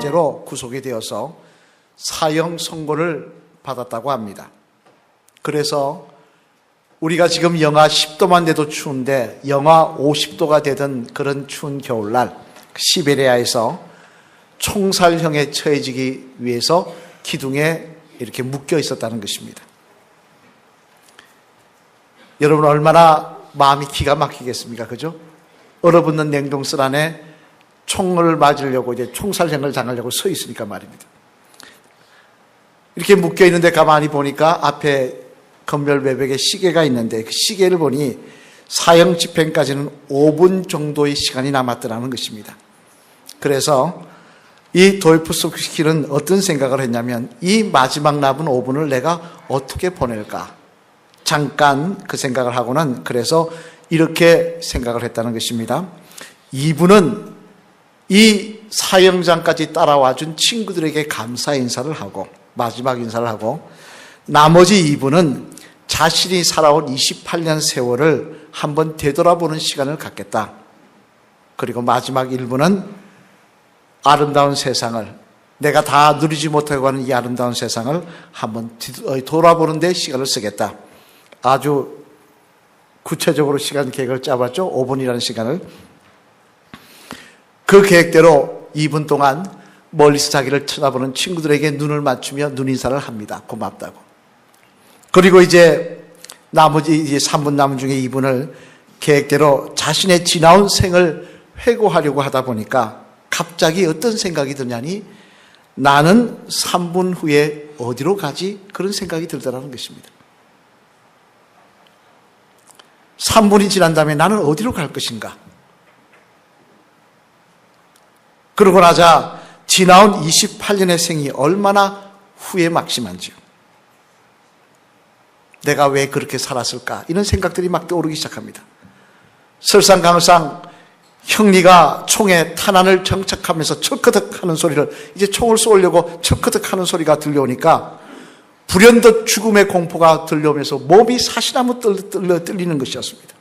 계획대로 구속이 되어서 사형 선고를 받았다고 합니다. 그래서 우리가 지금 영하 10도만 돼도 추운데 영하 50도가 되던 그런 추운 겨울날 시베리아에서 총살형에 처해지기 위해서 기둥에 이렇게 묶여 있었다는 것입니다. 여러분 얼마나 마음이 기가 막히겠습니까? 그죠? 얼어붙는 냉동실 안에 총을 맞으려고 이제 총살형을 당하려고 서 있으니까 말입니다. 이렇게 묶여 있는데 가만히 보니까 앞에 검별 외벽에 시계가 있는데 그 시계를 보니 사형 집행까지는 5분 정도의 시간이 남았더라는 것입니다. 그래서 이 도이프스키는 어떤 생각을 했냐면 이 마지막 남은 5분을 내가 어떻게 보낼까? 잠깐 그 생각을 하고는 그래서 이렇게 생각을 했다는 것입니다. 이분은 이 사형장까지 따라와 준 친구들에게 감사 인사를 하고 마지막 인사를 하고 나머지 이분은 자신이 살아온 28년 세월을 한번 되돌아보는 시간을 갖겠다. 그리고 마지막 1분은 아름다운 세상을 내가 다 누리지 못하고 하는 이 아름다운 세상을 한번 돌아보는 데 시간을 쓰겠다. 아주 구체적으로 시간 계획을 짜봤죠. 5분이라는 시간을. 그 계획대로 2분 동안 멀리서 자기를 쳐다보는 친구들에게 눈을 맞추며 눈인사를 합니다. 고맙다고. 그리고 이제 나머지 이제 3분 남은 중에 2분을 계획대로 자신의 지나온 생을 회고하려고 하다 보니까 갑자기 어떤 생각이 드냐니 나는 3분 후에 어디로 가지? 그런 생각이 들더라는 것입니다. 3분이 지난 다음에 나는 어디로 갈 것인가? 그러고 나자 지나온 28년의 생이 얼마나 후에 막심한지요. 내가 왜 그렇게 살았을까? 이런 생각들이 막 떠오르기 시작합니다. 설상가상상 형리가 총에 탄환을 정착하면서 철커덕 하는 소리를 이제 총을 쏘려고 철커덕 하는 소리가 들려오니까 불현듯 죽음의 공포가 들려오면서 몸이 사시나무 떨리는 것이었습니다.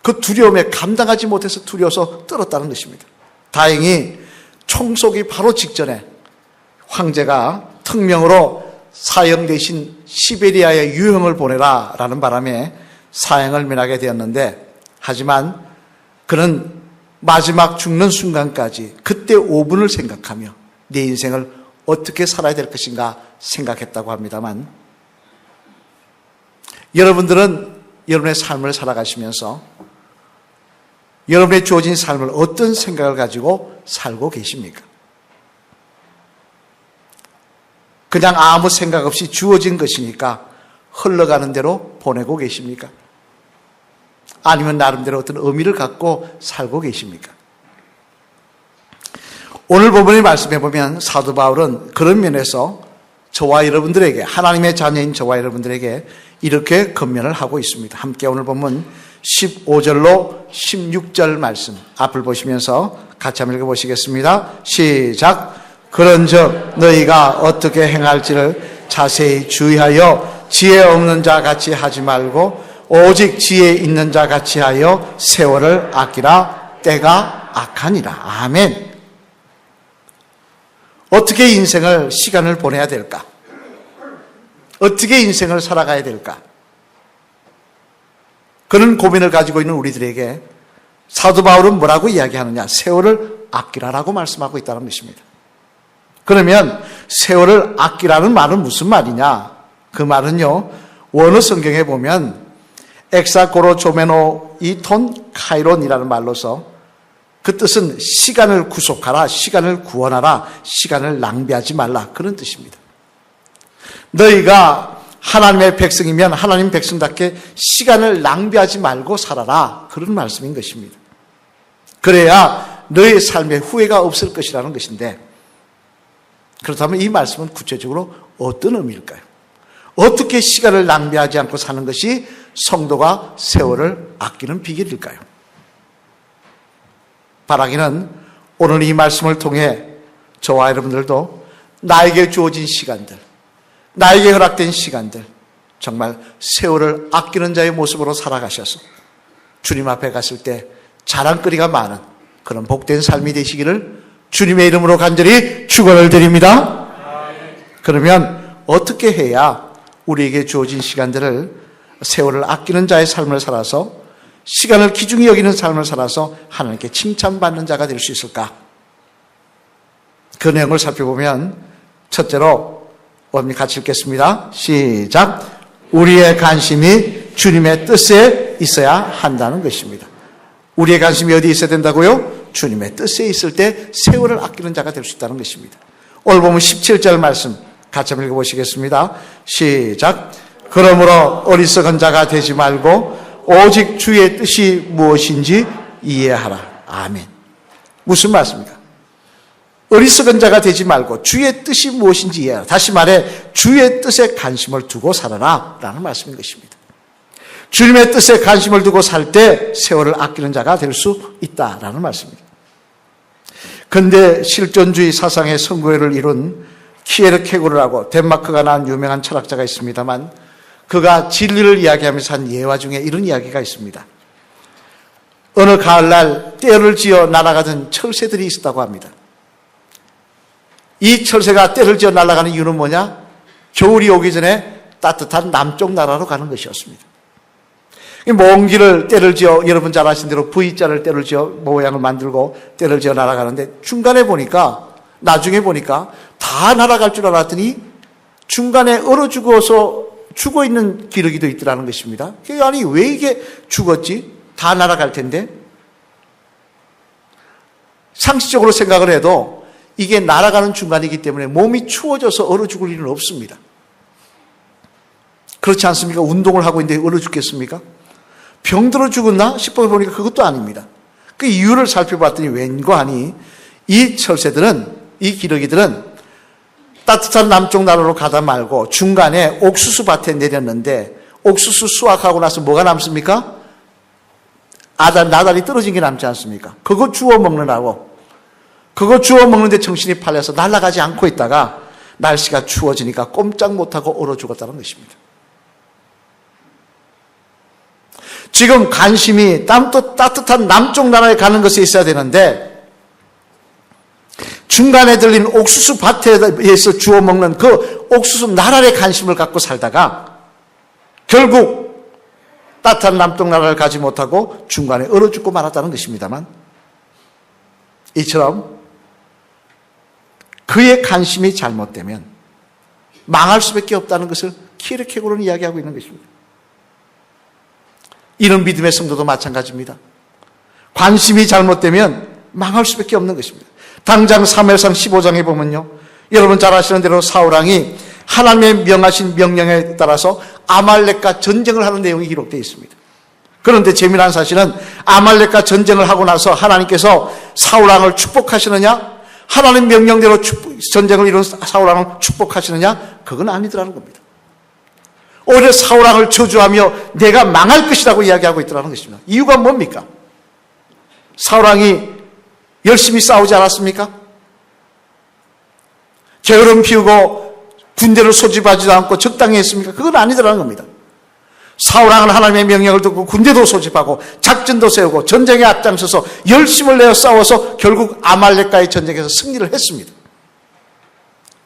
그 두려움에 감당하지 못해서 두려워서 떨었다는 것입니다. 다행히 총 쏘기 바로 직전에 황제가 특명으로 사형 대신 시베리아에 유형을 보내라 라는 바람에 사형을 면하게 되었는데 하지만 그는 마지막 죽는 순간까지 그때 5분을 생각하며 내 인생을 어떻게 살아야 될 것인가 생각했다고 합니다만 여러분들은 여러분의 삶을 살아가시면서 여러분의 주어진 삶을 어떤 생각을 가지고 살고 계십니까? 그냥 아무 생각 없이 주어진 것이니까 흘러가는 대로 보내고 계십니까? 아니면 나름대로 어떤 의미를 갖고 살고 계십니까? 오늘 본문의 말씀해 보면 사도 바울은 그런 면에서 저와 여러분들에게 하나님의 자녀인 저와 여러분들에게 이렇게 권면을 하고 있습니다. 함께 오늘 본문 15절로 16절 말씀 앞을 보시면서 같이 한번 읽어보시겠습니다. 시작. 그런즉 너희가 어떻게 행할지를 자세히 주의하여 지혜 없는 자 같이 하지 말고 오직 지혜 있는 자 같이 하여 세월을 아끼라. 때가 악하니라. 아멘. 어떻게 인생을 시간을 보내야 될까? 어떻게 인생을 살아가야 될까? 그런 고민을 가지고 있는 우리들에게 사도 바울은 뭐라고 이야기하느냐? 세월을 아끼라라고 말씀하고 있다는 것입니다. 그러면 세월을 아끼라는 말은 무슨 말이냐? 그 말은요, 원어 성경에 보면 엑사고로조메노 이톤 카이론이라는 말로서 그 뜻은 시간을 구속하라, 시간을 구원하라, 시간을 낭비하지 말라, 그런 뜻입니다. 너희가 하나님의 백성이면 하나님 백성답게 시간을 낭비하지 말고 살아라, 그런 말씀인 것입니다. 그래야 너희의 삶에 후회가 없을 것이라는 것인데, 그렇다면 이 말씀은 구체적으로 어떤 의미일까요? 어떻게 시간을 낭비하지 않고 사는 것이 성도가 세월을 아끼는 비결일까요? 바라기는 오늘 이 말씀을 통해 저와 여러분들도 나에게 주어진 시간들, 나에게 허락된 시간들, 정말 세월을 아끼는 자의 모습으로 살아가셔서 주님 앞에 갔을 때 자랑거리가 많은 그런 복된 삶이 되시기를 주님의 이름으로 간절히 축원을 드립니다. 그러면 어떻게 해야 우리에게 주어진 시간들을, 세월을 아끼는 자의 삶을 살아서, 시간을 귀중히 여기는 삶을 살아서 하나님께 칭찬받는 자가 될 수 있을까? 그 내용을 살펴보면 첫째로 우리 같이 읽겠습니다. 시작. 우리의 관심이 주님의 뜻에 있어야 한다는 것입니다. 우리의 관심이 어디에 있어야 된다고요? 주님의 뜻에 있을 때 세월을 아끼는 자가 될 수 있다는 것입니다. 오늘 보면 17절 말씀 같이 한번 읽어보시겠습니다. 시작. 그러므로 어리석은 자가 되지 말고 오직 주의 뜻이 무엇인지 이해하라. 아멘. 무슨 말씀입니까? 어리석은 자가 되지 말고 주의 뜻이 무엇인지 이해하라. 다시 말해 주의 뜻에 관심을 두고 살아라 라는 말씀인 것입니다. 주님의 뜻에 관심을 두고 살 때 세월을 아끼는 자가 될 수 있다라는 말씀입니다. 근대 실존주의 사상의 선구회를 이룬 키에르케고르라고 덴마크가 낳은 유명한 철학자가 있습니다만, 그가 진리를 이야기하면서 한 예화 중에 이런 이야기가 있습니다. 어느 가을날 떼를 지어 날아가던 철새들이 있었다고 합니다. 이 철새가 떼를 지어 날아가는 이유는 뭐냐? 겨울이 오기 전에 따뜻한 남쪽 나라로 가는 것이었습니다. 먼 길을 떼를 지어, 여러분 잘 아시는 대로 V자를 떼를 지어 모양을 만들고 떼를 지어 날아가는데, 중간에 보니까, 나중에 보니까 다 날아갈 줄 알았더니 중간에 얼어 죽어 있는 기러기도 있더라는 것입니다. 아니 왜 이게 죽었지? 다 날아갈 텐데. 상식적으로 생각을 해도 이게 날아가는 중간이기 때문에 몸이 추워져서 얼어 죽을 일은 없습니다. 그렇지 않습니까? 운동을 하고 있는데 얼어 죽겠습니까? 병들어 죽었나 싶어 보니까 그것도 아닙니다. 그 이유를 살펴봤더니 왠가 하니 이 철새들은, 이 기러기들은 따뜻한 남쪽 나라로 가다 말고 중간에 옥수수 밭에 내렸는데, 옥수수 수확하고 나서 뭐가 남습니까? 나달이 떨어진 게 남지 않습니까? 그거 주워 먹느라고, 그거 주워 먹는데 정신이 팔려서 날아가지 않고 있다가 날씨가 추워지니까 꼼짝 못하고 얼어 죽었다는 것입니다. 지금 관심이 따뜻한 남쪽 나라에 가는 것에 있어야 되는데, 중간에 들린 옥수수 밭에서 주워 먹는 그 옥수수 나라에 관심을 갖고 살다가 결국 따뜻한 남쪽 나라를 가지 못하고 중간에 얼어 죽고 말았다는 것입니다만, 이처럼 그의 관심이 잘못되면 망할 수밖에 없다는 것을 키에르케고르는 이야기하고 있는 것입니다. 이런 믿음의 성도도 마찬가지입니다. 관심이 잘못되면 망할 수밖에 없는 것입니다. 당장 사무엘상 15장에 보면요, 여러분 잘 아시는 대로 사울왕이 하나님의 명하신 명령에 따라서 아말렉과 전쟁을 하는 내용이 기록되어 있습니다. 그런데 재미난 사실은 아말렉과 전쟁을 하고 나서 하나님께서 사울왕을 축복하시느냐, 하나님 명령대로 전쟁을 이룬 사울왕을 축복하시느냐, 그건 아니더라는 겁니다. 오히려 사울왕을 저주하며 내가 망할 것이라고 이야기하고 있더라는 것입니다. 이유가 뭡니까? 사울왕이 열심히 싸우지 않았습니까? 게으름 피우고 군대를 소집하지도 않고 적당히 했습니까? 그건 아니더라는 겁니다. 사울왕은 하나님의 명령을 듣고 군대도 소집하고 작전도 세우고 전쟁에 앞장서서 열심을 내어 싸워서 결국 아말렉과의 전쟁에서 승리를 했습니다.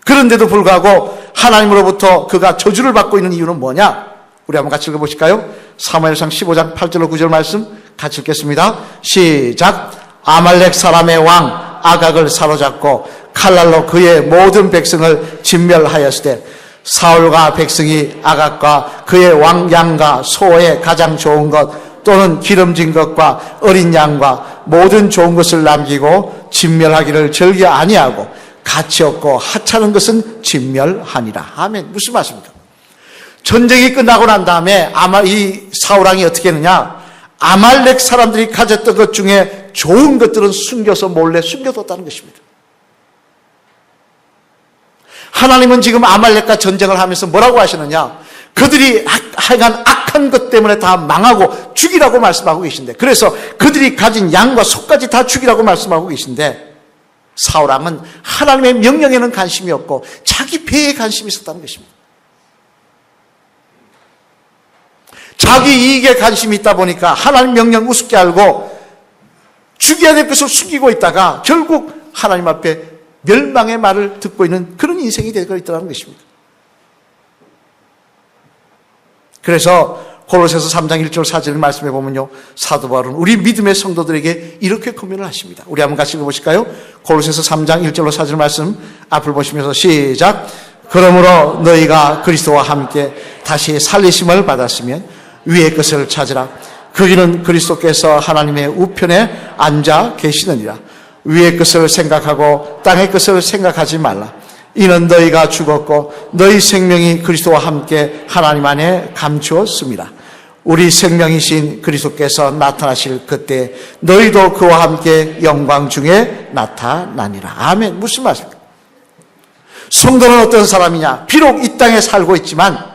그런데도 불구하고 하나님으로부터 그가 저주를 받고 있는 이유는 뭐냐? 우리 한번 같이 읽어보실까요? 사무엘상 15장 8절로 9절 말씀 같이 읽겠습니다. 시작. 아말렉 사람의 왕 아각을 사로잡고 칼날로 그의 모든 백성을 진멸하였을 때 사울과 백성이 아각과 그의 왕양과 소의 가장 좋은 것 또는 기름진 것과 어린 양과 모든 좋은 것을 남기고 진멸하기를 즐겨 아니하고 가치 없고 하찮은 것은 진멸하니라. 아멘. 무슨 말씀입니까? 전쟁이 끝나고 난 다음에 이 사울왕이 어떻게 했느냐? 아말렉 사람들이 가졌던 것 중에 좋은 것들은 숨겨서 몰래 숨겨뒀다는 것입니다. 하나님은 지금 아말렉과 전쟁을 하면서 뭐라고 하시느냐? 그들이 하여간 악한 것 때문에 다 망하고 죽이라고 말씀하고 계신데, 그래서 그들이 가진 양과 소까지 다 죽이라고 말씀하고 계신데, 사울왕은 하나님의 명령에는 관심이 없고 자기 배에 관심이 있었다는 것입니다. 자기 이익에 관심이 있다 보니까 하나님 명령 우습게 알고 죽여야 될 것을 숨기고 있다가 결국 하나님 앞에 멸망의 말을 듣고 있는 그런 인생이 되고 있다는 것입니다. 그래서 고로새서 3장 1절 4절 말씀해 보면요, 사도 바울은 우리 믿음의 성도들에게 이렇게 권면을 하십니다. 우리 한번 같이 읽어보실까요? 고로새서 3장 1절로 4절 말씀 앞을 보시면서 시작. 그러므로 너희가 그리스도와 함께 다시 살리심을 받았으면 위의 것을 찾으라. 거기는 그리스도께서 하나님의 우편에 앉아 계시느니라. 위의 것을 생각하고 땅의 것을 생각하지 말라. 이는 너희가 죽었고 너희 생명이 그리스도와 함께 하나님 안에 감추었습니다. 우리 생명이신 그리스도께서 나타나실 그때 너희도 그와 함께 영광 중에 나타나니라. 아멘. 무슨 말입니까? 성도는 어떤 사람이냐? 비록 이 땅에 살고 있지만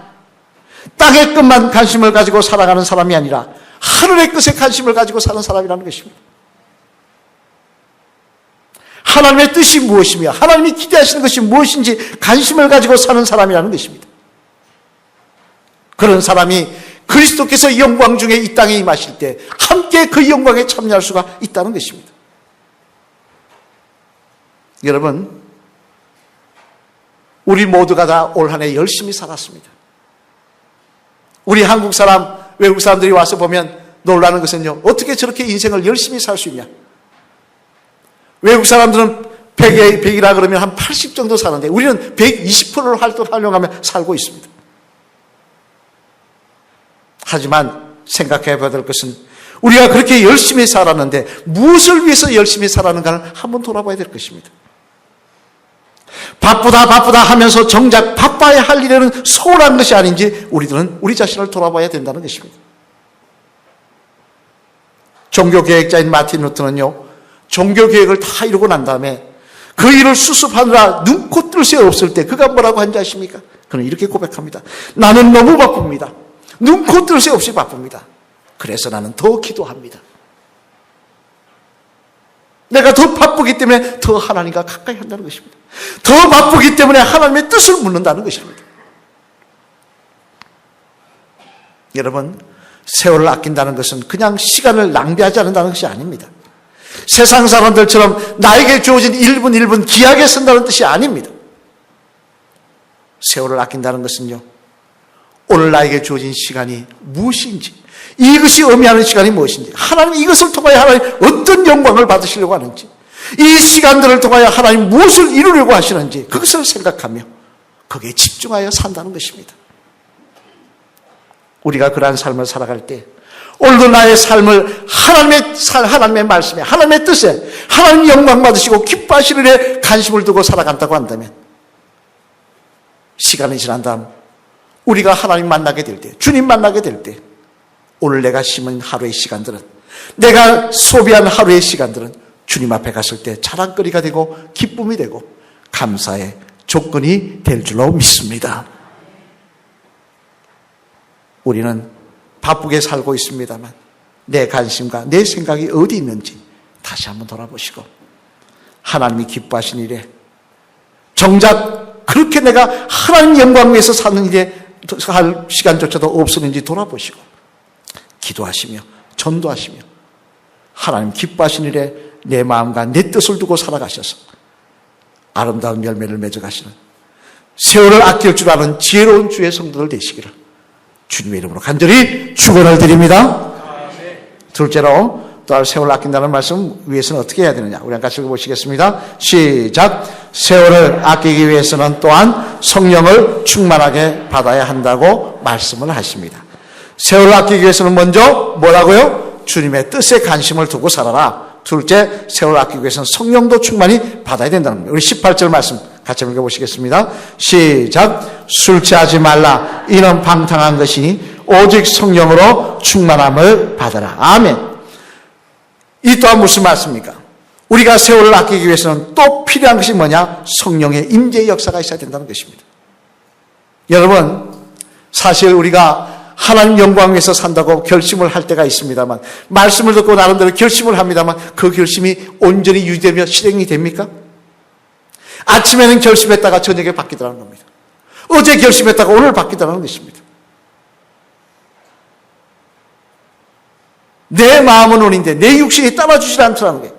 땅의 것만 관심을 가지고 살아가는 사람이 아니라 하늘의 것에 관심을 가지고 사는 사람이라는 것입니다. 하나님의 뜻이 무엇이며 하나님이 기대하시는 것이 무엇인지 관심을 가지고 사는 사람이라는 것입니다. 그런 사람이 그리스도께서 영광 중에 이 땅에 임하실 때 함께 그 영광에 참여할 수가 있다는 것입니다. 여러분, 우리 모두가 다 올 한 해 열심히 살았습니다. 우리 한국 사람, 외국 사람들이 와서 보면 놀라는 것은요, 어떻게 저렇게 인생을 열심히 살 수 있냐. 외국 사람들은 100이라 그러면 한 80 정도 사는데 우리는 120%를 활용하며 살고 있습니다. 하지만 생각해 봐야 될 것은 우리가 그렇게 열심히 살았는데 무엇을 위해서 열심히 살았는가를 한번 돌아봐야 될 것입니다. 바쁘다 하면서 정작 바빠야 할 일에는 소홀한 것이 아닌지 우리들은 우리 자신을 돌아봐야 된다는 것입니다. 종교계획자인 마틴 루터는요, 종교계획을 다 이루고 난 다음에 그 일을 수습하느라 눈코 뜰 새 없을 때 그가 뭐라고 한지 아십니까? 그는 이렇게 고백합니다. 나는 너무 바쁩니다. 눈코 뜰 새 없이 바쁩니다. 그래서 나는 더 기도합니다. 내가 더 바쁘기 때문에 더 하나님과 가까이 한다는 것입니다. 더 바쁘기 때문에 하나님의 뜻을 묻는다는 것입니다. 여러분, 세월을 아낀다는 것은 그냥 시간을 낭비하지 않는다는 것이 아닙니다. 세상 사람들처럼 나에게 주어진 1분 1분 귀하게 쓴다는 뜻이 아닙니다. 세월을 아낀다는 것은요, 오늘 나에게 주어진 시간이 무엇인지, 이것이 의미하는 시간이 무엇인지, 하나님 이것을 통하여 하나님 어떤 영광을 받으시려고 하는지, 이 시간들을 통하여 하나님 무엇을 이루려고 하시는지 그것을 생각하며 거기에 집중하여 산다는 것입니다. 우리가 그러한 삶을 살아갈 때 오늘도 나의 삶을 하나님의 말씀에, 하나님의 뜻에, 하나님 영광 받으시고 기뻐하시는 일에 관심을 두고 살아간다고 한다면 시간이 지난 다음 우리가 하나님 만나게 될 때, 주님 만나게 될 때 오늘 내가 심은 하루의 시간들은, 내가 소비한 하루의 시간들은 주님 앞에 갔을 때 자랑거리가 되고 기쁨이 되고 감사의 조건이 될 줄로 믿습니다. 우리는 바쁘게 살고 있습니다만 내 관심과 내 생각이 어디 있는지 다시 한번 돌아보시고 하나님이 기뻐하신 일에, 정작 그렇게 내가 하나님 영광 위해서 사는 일에 할 시간조차도 없었는지 돌아보시고 기도하시며 전도하시며 하나님 기뻐하신 일에 내 마음과 내 뜻을 두고 살아가셔서 아름다운 열매를 맺어가시는, 세월을 아낄 줄 아는 지혜로운 주의 성도들 되시기를 주님의 이름으로 간절히 축원을 드립니다. 둘째로 또 세월을 아낀다는 말씀 위해서는 어떻게 해야 되느냐, 우리 같이 읽어보시겠습니다. 시작. 세월을 아끼기 위해서는 또한 성령을 충만하게 받아야 한다고 말씀을 하십니다. 세월을 아끼기 위해서는 먼저 뭐라고요? 주님의 뜻에 관심을 두고 살아라. 둘째, 세월을 아끼기 위해서는 성령도 충만히 받아야 된다는 겁니다. 우리 18절 말씀 같이 읽어보시겠습니다. 시작. 술 취하지 말라. 이는 방탕한 것이니 오직 성령으로 충만함을 받아라. 아멘. 이 또한 무슨 말씀입니까? 우리가 세월을 아끼기 위해서는 또 필요한 것이 뭐냐? 성령의 임재의 역사가 있어야 된다는 것입니다. 여러분, 사실 우리가 하나님 영광 위해서 산다고 결심을 할 때가 있습니다만, 말씀을 듣고 나름대로 결심을 합니다만 그 결심이 온전히 유지되며 실행이 됩니까? 아침에는 결심했다가 저녁에 바뀌더라는 겁니다. 어제 결심했다가 오늘 바뀌더라는 것입니다. 내 마음은 원인데 내 육신이 따라주지 않더라는 거예요.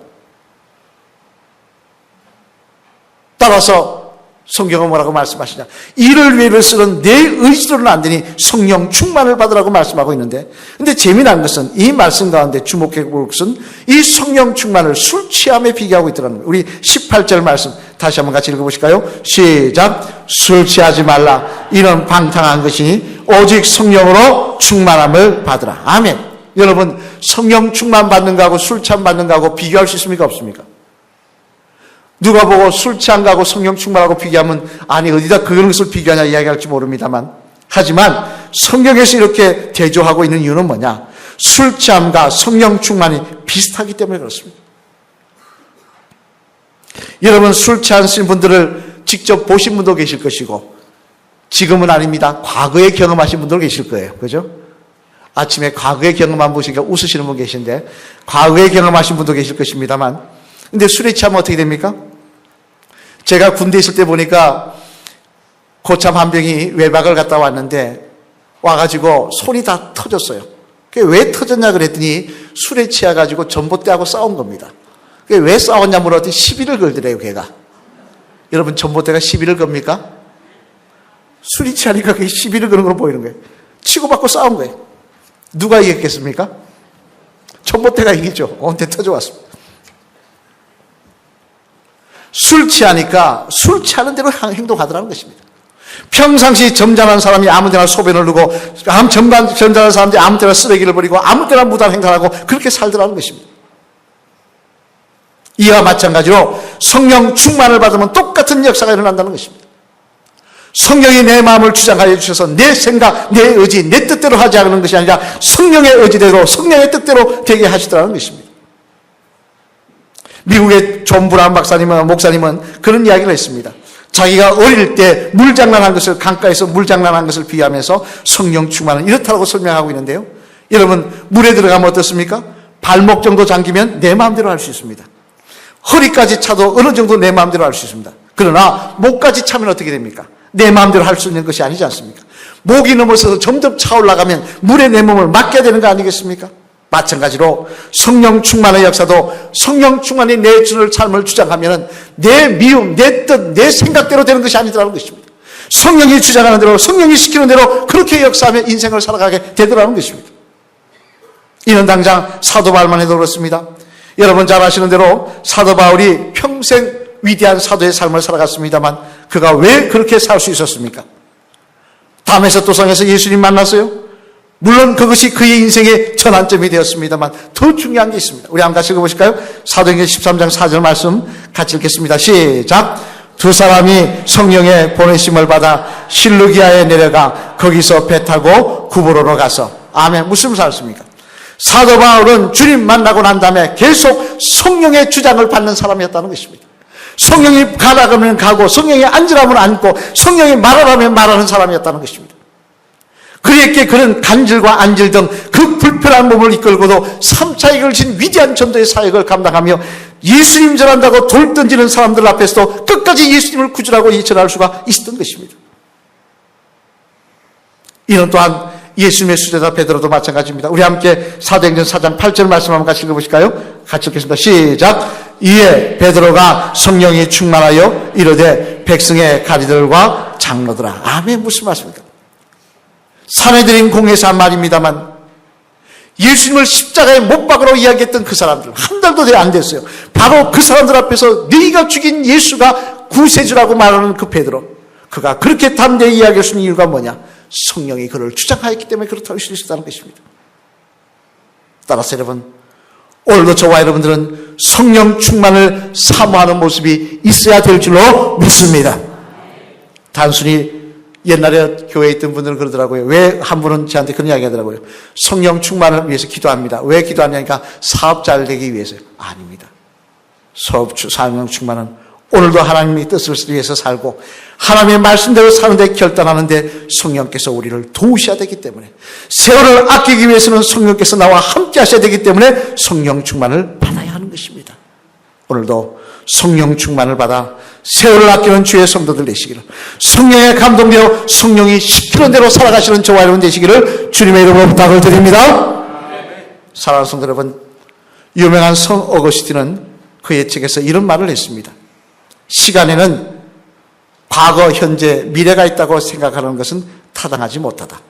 따라서 성경은 뭐라고 말씀하시냐? 이를 위해를 쓰는 내 의지로는 안 되니 성령 충만을 받으라고 말씀하고 있는데, 근데 재미난 것은 이 말씀 가운데 주목해 볼 것은 이 성령 충만을 술 취함에 비교하고 있더라는 거예요. 우리 18절 말씀 다시 한번 같이 읽어보실까요? 시작. 술 취하지 말라. 이런 방탕한 것이니 오직 성령으로 충만함을 받으라. 아멘. 여러분, 성령 충만 받는 거하고 술 취함 받는 거하고 비교할 수 있습니까? 없습니까? 누가 보고 술 취한 거하고 성령 충만하고 비교하면 아니 어디다 그런 것을 비교하냐 이야기할지 모릅니다만, 하지만 성경에서 이렇게 대조하고 있는 이유는 뭐냐? 술 취함과 성령 충만이 비슷하기 때문에 그렇습니다. 여러분, 술 취하신 분들을 직접 보신 분도 계실 것이고 지금은 아닙니다. 과거에 경험하신 분도 계실 거예요. 그죠? 아침에 과거에 경험한 분이니까 웃으시는 분 계신데 과거에 경험하신 분도 계실 것입니다만, 근데 술에 취하면 어떻게 됩니까? 제가 군대에 있을 때 보니까 고참 한 병이 외박을 갔다 왔는데 와가지고 손이 다 터졌어요. 그게 왜 터졌냐 그랬더니 술에 취해가지고 전봇대하고 싸운 겁니다. 그게 왜 싸웠냐 물었더니 시비를 걸더래요, 걔가. 여러분, 전봇대가 시비를 겁니까? 술이 취하니까 그게 시비를 거는 걸로 보이는 거예요. 치고받고 싸운 거예요. 누가 이겼겠습니까? 전봇대가 이기죠. 온데 터져왔습니다. 술 취하니까 술 취하는 대로 행동하더라는 것입니다. 평상시 점잖은 사람이 아무 데나 소변을 누고 점잖은 사람들이 아무 데나 쓰레기를 버리고 아무 데나 무단 횡단하고 그렇게 살더라는 것입니다. 이와 마찬가지로 성령 충만을 받으면 똑같은 역사가 일어난다는 것입니다. 성령이 내 마음을 주장하여 주셔서 내 생각, 내 의지, 내 뜻대로 하지 않는 것이 아니라 성령의 의지대로 성령의 뜻대로 되게 하시더라는 것입니다. 미국의 존 브라운 목사님은 그런 이야기를 했습니다. 자기가 어릴 때 물장난한 것을, 강가에서 물장난한 것을 비하면서 성령 충만은 이렇다고 설명하고 있는데요. 여러분, 물에 들어가면 어떻습니까? 발목 정도 잠기면 내 마음대로 할 수 있습니다. 허리까지 차도 어느 정도 내 마음대로 할 수 있습니다. 그러나 목까지 차면 어떻게 됩니까? 내 마음대로 할 수 있는 것이 아니지 않습니까? 목이 넘어서서 점점 차올라가면 물에 내 몸을 맡겨야 되는 거 아니겠습니까? 마찬가지로 성령 충만의 역사도 성령 충만이 내 삶을 주장하면 내 미움, 내 뜻, 내 생각대로 되는 것이 아니더라는 것입니다. 성령이 주장하는 대로, 성령이 시키는 대로 그렇게 역사하며 인생을 살아가게 되더라는 것입니다. 이는 당장 사도 바울만 해도 그렇습니다. 여러분 잘 아시는 대로 사도 바울이 평생 위대한 사도의 삶을 살아갔습니다만 그가 왜 그렇게 살 수 있었습니까? 담에서 도상에서 예수님 만났어요. 물론 그것이 그의 인생의 전환점이 되었습니다만 더 중요한 게 있습니다. 우리 한번 같이 읽어보실까요? 사도행전 13장 4절 말씀 같이 읽겠습니다. 시작. 두 사람이 성령의 보내심을 받아 실루기아에 내려가 거기서 배 타고 구브로로 가서. 아멘. 무슨 살았습니까? 사도 바울은 주님 만나고 난 다음에 계속 성령의 주장을 받는 사람이었다는 것입니다. 성령이 가라면 가고 성령이 앉으라면 앉고 성령이 말하라면 말하는 사람이었다는 것입니다. 그에게 그런 간질과 안질 등 그 불편한 몸을 이끌고도 3차에 걸친 위대한 전도의 사역을 감당하며 예수님 전한다고 돌 던지는 사람들 앞에서도 끝까지 예수님을 구주라고 전할 수가 있었던 것입니다. 이는 또한 예수님의 수제자 베드로도 마찬가지입니다. 우리 함께 사도행전 4장 8절 말씀 한번 같이 읽어보실까요? 같이 읽겠습니다. 시작. 이에 베드로가 성령이 충만하여 이르되 백성의 가리들과 장로들아. 아멘. 무슨 말씀입니까? 사내들인 공회에서 한 말입니다만 예수님을 십자가에 못 박으라고 이야기했던 그 사람들 한 달도 안 됐어요. 바로 그 사람들 앞에서 네가 죽인 예수가 구세주라고 말하는 그 베드로, 그가 그렇게 담대히 이야기할 수 있는 이유가 뭐냐? 성령이 그를 주장하였기 때문에 그렇다고 할 수 있었다는 것입니다. 따라서 여러분, 오늘도 저와 여러분들은 성령 충만을 사모하는 모습이 있어야 될 줄로 믿습니다. 단순히 옛날에 교회에 있던 분들은 그러더라고요. 왜 한 분은 저한테 그런 이야기 하더라고요. 성령 충만을 위해서 기도합니다. 왜 기도하냐니까 사업 잘 되기 위해서요. 아닙니다. 성령 충만은 오늘도 하나님의 뜻을 위해서 살고 하나님의 말씀대로 사는데 결단하는데 성령께서 우리를 도우셔야 되기 때문에, 세월을 아끼기 위해서는 성령께서 나와 함께 하셔야 되기 때문에 성령 충만을 받아야 하는 것입니다. 오늘도 성령 충만을 받아 세월을 아끼는 주의 성도들 되시기를, 성령에 감동되어 성령이 시키는 대로 살아가시는 저와 여러분 되시기를 주님의 이름으로 부탁을 드립니다. 사랑하는 성도 여러분, 유명한 성 어거스틴은 그의 책에서 이런 말을 했습니다. 시간에는 과거, 현재, 미래가 있다고 생각하는 것은 타당하지 못하다.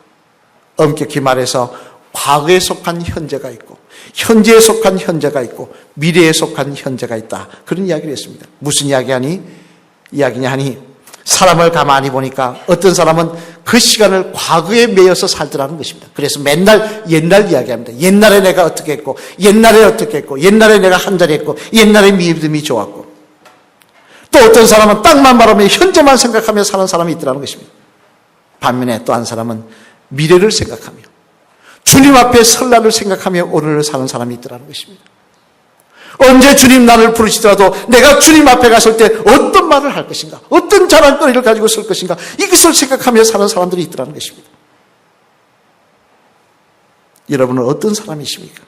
엄격히 말해서 과거에 속한 현재가 있고 현재에 속한 현재가 있고 미래에 속한 현재가 있다. 그런 이야기를 했습니다. 무슨 이야기냐 하니 사람을 가만히 보니까 어떤 사람은 그 시간을 과거에 매여서 살더라는 것입니다. 그래서 맨날 옛날 이야기합니다. 옛날에 내가 어떻게 했고 옛날에 어떻게 했고 옛날에 내가 한 자리 했고 옛날에 믿음이 좋았고 또 어떤 사람은 땅만 바라며 현재만 생각하며 사는 사람이 있더라는 것입니다. 반면에 또 한 사람은 미래를 생각하며 주님 앞에 설날을 생각하며 오늘을 사는 사람이 있더라는 것입니다. 언제 주님 나를 부르시더라도 내가 주님 앞에 갔을 때 어떤 말을 할 것인가, 어떤 자랑거리를 가지고 설 것인가, 이것을 생각하며 사는 사람들이 있더라는 것입니다. 여러분은 어떤 사람이십니까?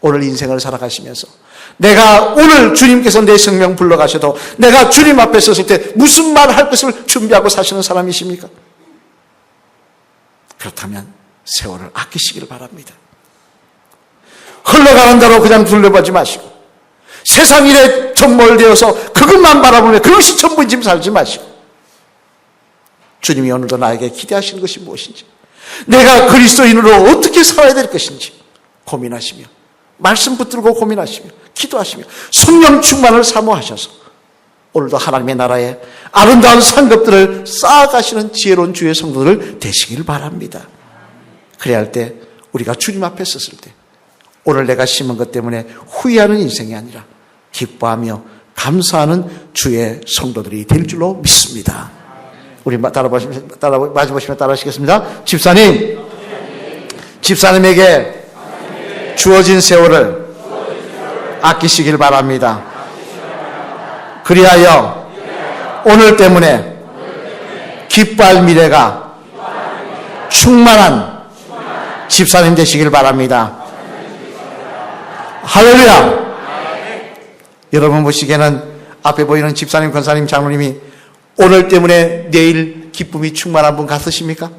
오늘 인생을 살아가시면서 내가 오늘 주님께서 내 생명 불러가셔도 내가 주님 앞에 섰을 때 무슨 말을 할 것을 준비하고 사시는 사람이십니까? 그렇다면 세월을 아끼시기를 바랍니다. 흘러가는 대로 그냥 둘러보지 마시고 세상 일에 전몰되어서 그것만 바라보며 그것이 전부인 집 살지 마시고 주님이 오늘도 나에게 기대하시는 것이 무엇인지 내가 그리스도인으로 어떻게 살아야 될 것인지 고민하시며 말씀 붙들고 고민하시며 기도하시며 성령 충만을 사모하셔서 오늘도 하나님의 나라에 아름다운 상급들을 쌓아가시는 지혜로운 주의 성도들 되시길 바랍니다. 그래야 할 때 우리가 주님 앞에 섰을 때 오늘 내가 심은 것 때문에 후회하는 인생이 아니라 기뻐하며 감사하는 주의 성도들이 될 줄로 믿습니다. 우리 마주보시면 따라하시겠습니다. 집사님에게 주어진 세월을 아끼시길 바랍니다. 그리하여 오늘 때문에 기뻐할 미래가 충만한 집사님 되시길 바랍니다. 할렐루야! 여러분 보시기에는 앞에 보이는 집사님, 권사님, 장로님이 오늘 때문에 내일 기쁨이 충만한 분 같으십니까?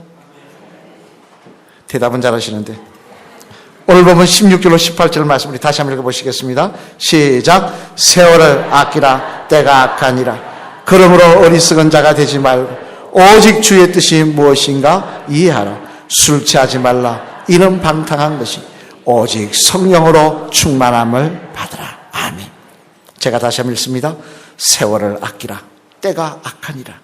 대답은 잘하시는데 오늘 보면 16절로 18절 말씀 우리 다시 한번 읽어보시겠습니다. 시작. 세월을 아끼라 때가 악하니라. 그러므로 어리석은 자가 되지 말고 오직 주의 뜻이 무엇인가 이해하라. 술 취하지 말라. 이는 방탕한 것이 오직 성령으로 충만함을 받으라. 아멘. 제가 다시 한번 읽습니다. 세월을 아끼라. 때가 악하니라.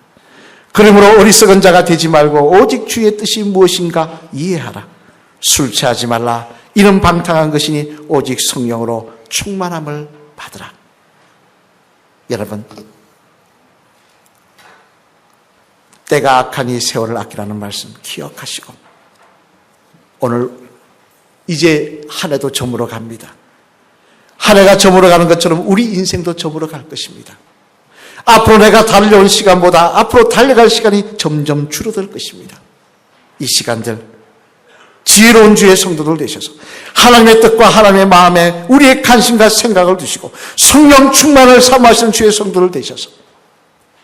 그러므로 어리석은 자가 되지 말고 오직 주의 뜻이 무엇인가 이해하라. 술 취하지 말라. 이는 방탕한 것이니 오직 성령으로 충만함을 받으라. 여러분, 때가 악하니 세월을 아끼라는 말씀 기억하시고 오늘 이제 한 해도 저물어 갑니다. 한 해가 저물어 가는 것처럼 우리 인생도 저물어 갈 것입니다. 앞으로 내가 달려온 시간보다 앞으로 달려갈 시간이 점점 줄어들 것입니다. 이 시간들 지혜로운 주의 성도들 되셔서 하나님의 뜻과 하나님의 마음에 우리의 관심과 생각을 두시고 성령 충만을 사모하시는 주의 성도들 되셔서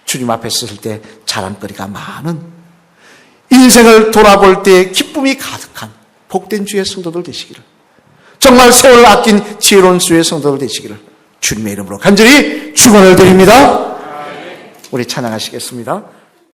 주님 앞에 섰을 때 자랑거리가 많은 인생을 돌아볼 때 기쁨이 가득한 복된 주의 성도들 되시기를, 정말 세월을 아낀 지혜로운 주의 성도들 되시기를 주님의 이름으로 간절히 축원을 드립니다. 우리 찬양하시겠습니다.